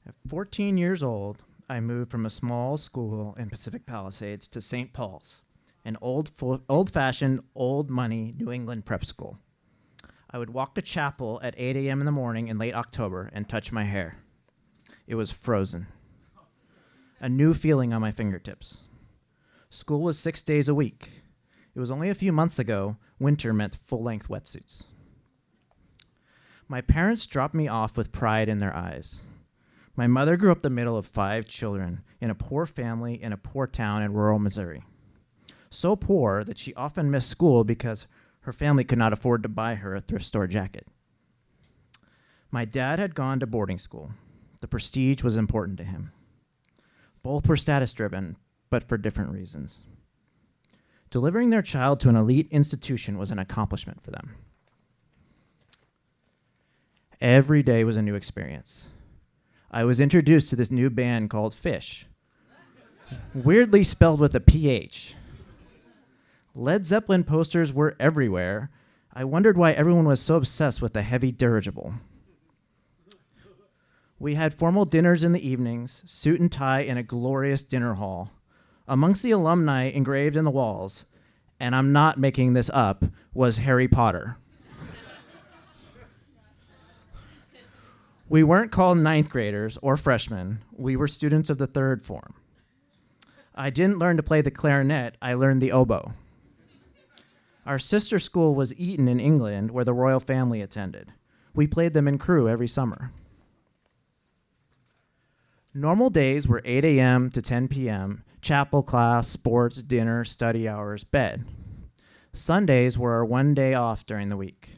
At 14 years old, I moved from a small school in Pacific Palisades to St. Paul's, an old-fashioned, old-money New England prep school. I would walk to chapel at 8 a.m. in the morning in late October and touch my hair. It was frozen. A new feeling on my fingertips. School was 6 days a week. It was only a few months ago, winter meant full-length wetsuits. My parents dropped me off with pride in their eyes. My mother grew up the middle of 5 children in a poor family in a poor town in rural Missouri. So poor that she often missed school because her family could not afford to buy her a thrift store jacket. My dad had gone to boarding school. The prestige was important to him. Both were status-driven, but for different reasons. Delivering their child to an elite institution was an accomplishment for them. Every day was a new experience. I was introduced to this new band called Fish, weirdly spelled with a PH. Led Zeppelin posters were everywhere. I wondered why everyone was so obsessed with the heavy dirigible. We had formal dinners in the evenings, suit and tie in a glorious dinner hall. Amongst the alumni engraved in the walls, and I'm not making this up, was Harry Potter. We weren't called ninth graders or freshmen. We were students of the third form. I didn't learn to play the clarinet. I learned the oboe. Our sister school was Eton in England, where the royal family attended. We played them in crew every summer. Normal days were 8 a.m. to 10 p.m., chapel class, sports, dinner, study hours, bed. Sundays were our one day off during the week.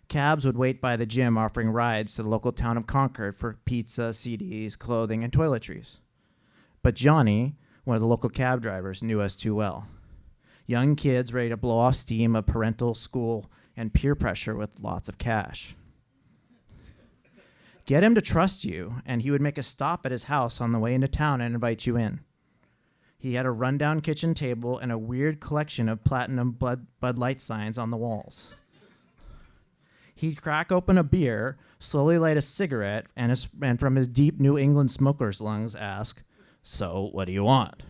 Cabs would wait by the gym offering rides to the local town of Concord for pizza, CDs, clothing, and toiletries. But Johnny, one of the local cab drivers, knew us too well. Young kids ready to blow off steam of parental, school, and peer pressure with lots of cash. Get him to trust you, and he would make a stop at his house on the way into town and invite you in. He had a rundown kitchen table and a weird collection of platinum Bud Light signs on the walls. He'd crack open a beer, slowly light a cigarette, and from his deep New England smoker's lungs ask, "So, what do you want?"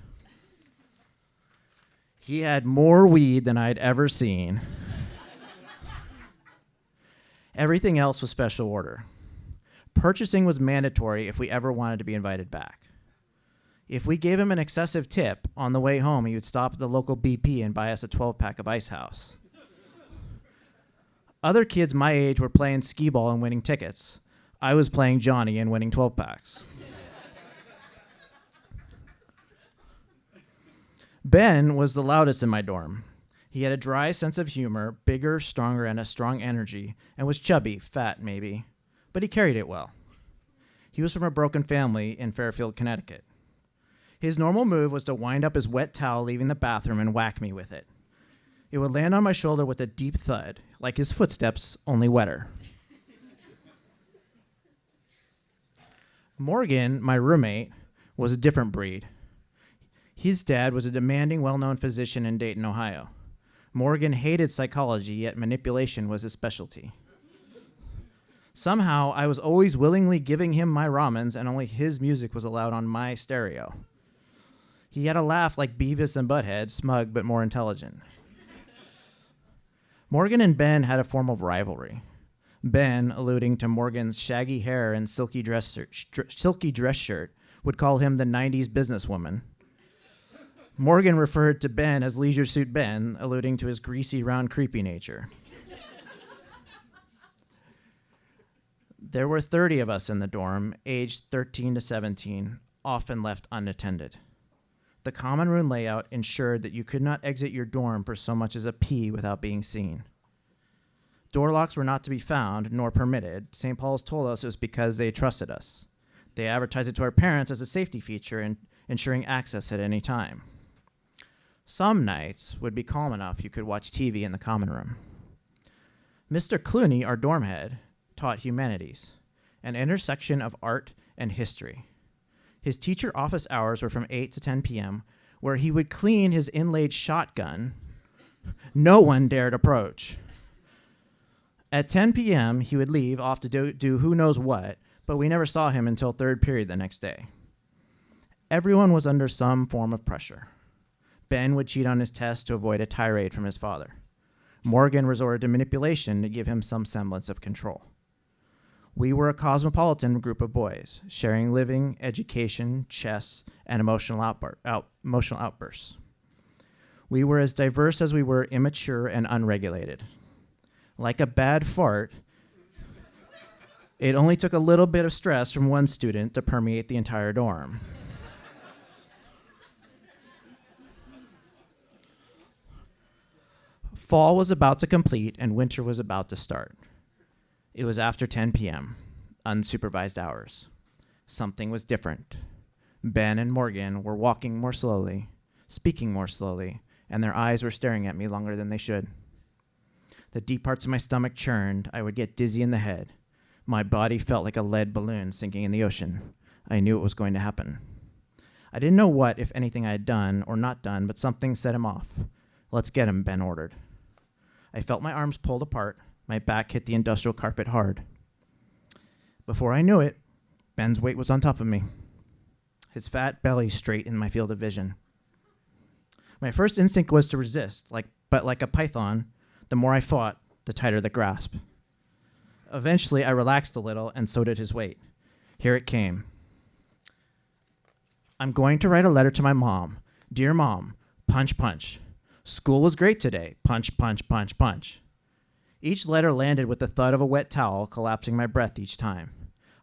He had more weed than I'd ever seen. Everything else was special order. Purchasing was mandatory if we ever wanted to be invited back. If we gave him an excessive tip, on the way home he would stop at the local BP and buy us a 12-pack of Ice House. Other kids my age were playing skee-ball and winning tickets. I was playing Johnny and winning 12-packs. Ben was the loudest in my dorm. He had a dry sense of humor, bigger, stronger, and a strong energy, and was chubby, fat maybe, but he carried it well. He was from a broken family in Fairfield, Connecticut. His normal move was to wind up his wet towel leaving the bathroom and whack me with it. It would land on my shoulder with a deep thud, like his footsteps, only wetter. Morgan, my roommate, was a different breed. His dad was a demanding, well-known physician in Dayton, Ohio. Morgan hated psychology, yet manipulation was his specialty. Somehow, I was always willingly giving him my ramens, and only his music was allowed on my stereo. He had a laugh like Beavis and Butthead, smug but more intelligent. Morgan and Ben had a form of rivalry. Ben, alluding to Morgan's shaggy hair and silky dress shirt, would call him the 90s businesswoman. Morgan referred to Ben as Leisure Suit Ben, alluding to his greasy, round, creepy nature. There were 30 of us in the dorm, aged 13 to 17, often left unattended. The common room layout ensured that you could not exit your dorm for so much as a pee without being seen. Door locks were not to be found, nor permitted. St. Paul's told us it was because they trusted us. They advertised it to our parents as a safety feature and ensuring access at any time. Some nights would be calm enough you could watch TV in the common room. Mr. Clooney, our dorm head, taught humanities, an intersection of art and history. His teacher office hours were from 8 to 10 p.m., where he would clean his inlaid shotgun. No one dared approach. At 10 p.m., he would leave off to do who knows what, but we never saw him until third period the next day. Everyone was under some form of pressure. Ben would cheat on his test to avoid a tirade from his father. Morgan resorted to manipulation to give him some semblance of control. We were a cosmopolitan group of boys, sharing living, education, chess, and emotional outbursts. We were as diverse as we were immature and unregulated. Like a bad fart, it only took a little bit of stress from one student to permeate the entire dorm. Fall was about to complete and winter was about to start. It was after 10 p.m., unsupervised hours. Something was different. Ben and Morgan were walking more slowly, speaking more slowly, and their eyes were staring at me longer than they should. The deep parts of my stomach churned. I would get dizzy in the head. My body felt like a lead balloon sinking in the ocean. I knew it was going to happen. I didn't know what, if anything, I had done or not done, but something set him off. "Let's get him," Ben ordered. I felt my arms pulled apart. My back hit the industrial carpet hard. Before I knew it, Ben's weight was on top of me, his fat belly straight in my field of vision. My first instinct was to resist, but like a python, the more I fought, the tighter the grasp. Eventually, I relaxed a little, and so did his weight. Here it came. "I'm going to write a letter to my mom. Dear Mom, punch, punch. School was great today. Punch, punch, punch, punch." Each letter landed with the thud of a wet towel, collapsing my breath each time.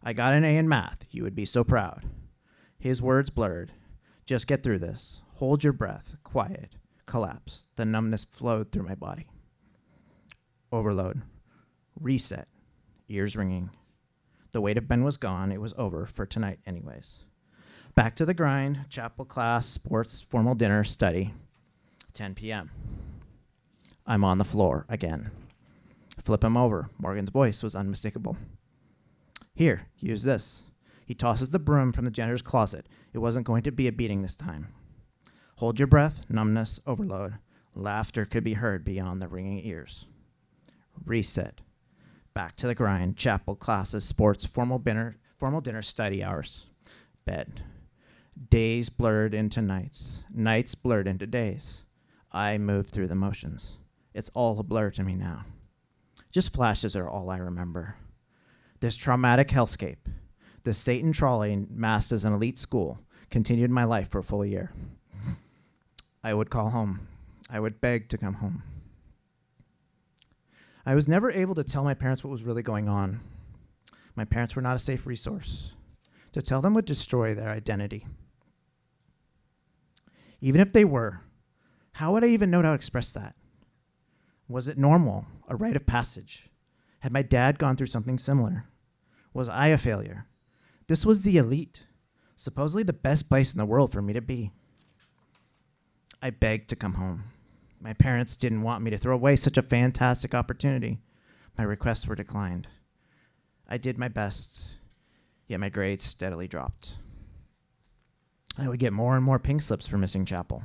"I got an A in math. You would be so proud." His words blurred. "Just get through this. Hold your breath. Quiet. Collapse." The numbness flowed through my body. Overload. Reset. Ears ringing. The weight of Ben was gone. It was over for tonight anyways. Back to the grind. Chapel class, sports, formal dinner, study. 10 p.m. I'm on the floor again. Flip him over. Morgan's voice was unmistakable. "Here, use this." He tosses the broom from the janitor's closet. It wasn't going to be a beating this time. Hold your breath. Numbness. Overload. Laughter could be heard beyond the ringing ears. Reset. Back to the grind. Chapel, classes, sports, formal dinner, study hours. Bed. Days blurred into nights. Nights blurred into days. I moved through the motions. It's all a blur to me now. Just flashes are all I remember. This traumatic hellscape, this Satan trolley masked as an elite school, continued my life for a full year. I would call home. I would beg to come home. I was never able to tell my parents what was really going on. My parents were not a safe resource. To tell them would destroy their identity. Even if they were, how would I even know how to express that? Was it normal, a rite of passage? Had my dad gone through something similar? Was I a failure? This was the elite, supposedly the best place in the world for me to be. I begged to come home. My parents didn't want me to throw away such a fantastic opportunity. My requests were declined. I did my best, yet my grades steadily dropped. I would get more and more pink slips for missing chapel.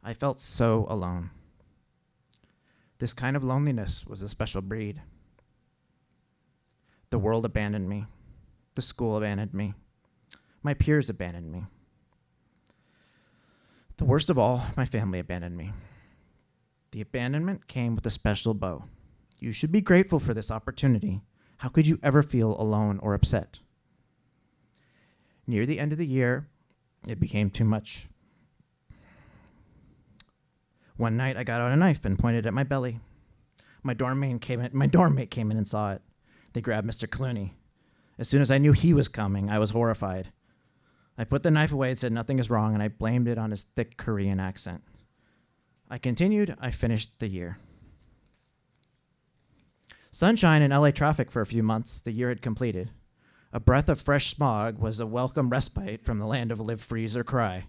I felt so alone. This kind of loneliness was a special breed. The world abandoned me. The school abandoned me. My peers abandoned me. The worst of all, my family abandoned me. The abandonment came with a special bow. You should be grateful for this opportunity. How could you ever feel alone or upset? Near the end of the year, it became too much. One night, I got out a knife and pointed at my belly. My dorm mate came in and saw it. They grabbed Mr. Clooney. As soon as I knew he was coming, I was horrified. I put the knife away and said nothing is wrong, and I blamed it on his thick Korean accent. I continued. I finished the year. Sunshine and LA traffic for a few months. The year had completed. A breath of fresh smog was a welcome respite from the land of live, freeze, or cry.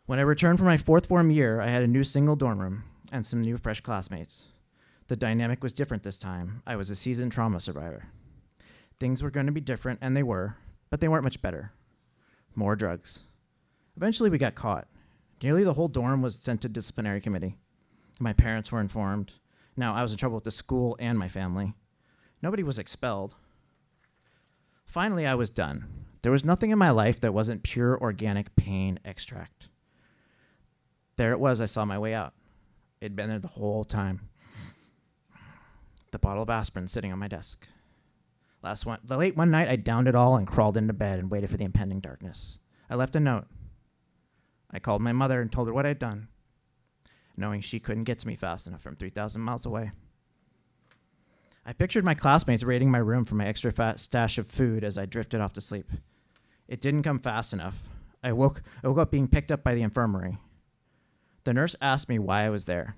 When I returned from my fourth form year, I had a new single dorm room and some new fresh classmates. The dynamic was different this time. I was a seasoned trauma survivor. Things were going to be different, and they were, but they weren't much better. More drugs. Eventually, we got caught. Nearly the whole dorm was sent to disciplinary committee. My parents were informed. Now, I was in trouble with the school and my family. Nobody was expelled. Finally, I was done. There was nothing in my life that wasn't pure organic pain extract. There it was. I saw my way out. It'd been there the whole time. The bottle of aspirin sitting on my desk. Late one night, I downed it all and crawled into bed and waited for the impending darkness. I left a note. I called my mother and told her what I'd done, knowing she couldn't get to me fast enough from 3,000 miles away. I pictured my classmates raiding my room for my extra fat stash of food as I drifted off to sleep. It didn't come fast enough. I woke up being picked up by the infirmary. The nurse asked me why I was there.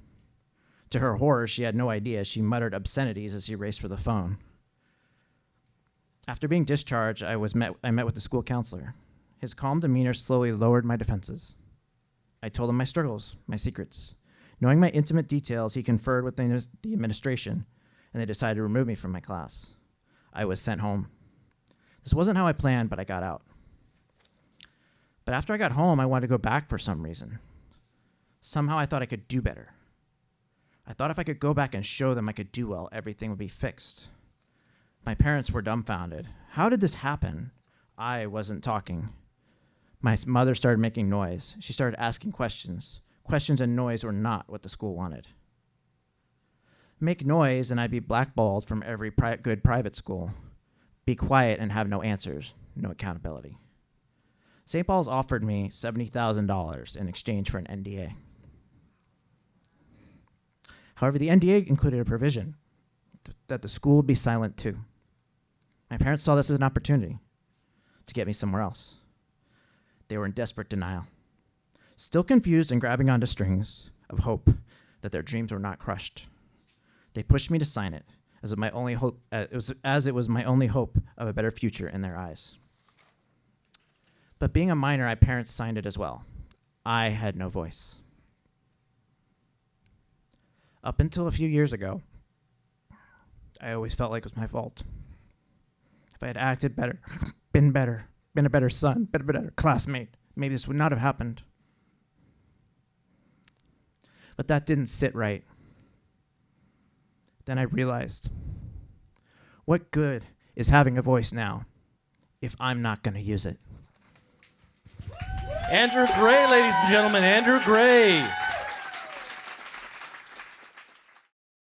To her horror, she had no idea. She muttered obscenities as she raced for the phone. After being discharged, I met with the school counselor. His calm demeanor slowly lowered my defenses. I told him my struggles, my secrets. Knowing my intimate details, he conferred with the administration, and they decided to remove me from my class. I was sent home. This wasn't how I planned, but I got out. But after I got home, I wanted to go back for some reason. Somehow I thought I could do better. I thought if I could go back and show them I could do well, everything would be fixed. My parents were dumbfounded. How did this happen? I wasn't talking. My mother started making noise. She started asking questions. Questions and noise were not what the school wanted. Make noise and I'd be blackballed from every good private school. Be quiet and have no answers, no accountability. St. Paul's offered me $70,000 in exchange for an NDA. However, the NDA included a provision that the school would be silent too. My parents saw this as an opportunity to get me somewhere else. They were in desperate denial, still confused and grabbing onto strings of hope that their dreams were not crushed. They pushed me to sign it as my only hope, as it was my only hope of a better future in their eyes. But being a minor, my parents signed it as well. I had no voice. Up until a few years ago, I always felt like it was my fault. If I had acted better, been a better son, been a better classmate, maybe this would not have happened. But that didn't sit right. Then I realized, what good is having a voice now if I'm not going to use it? Andrew Gray, ladies and gentlemen, Andrew Gray.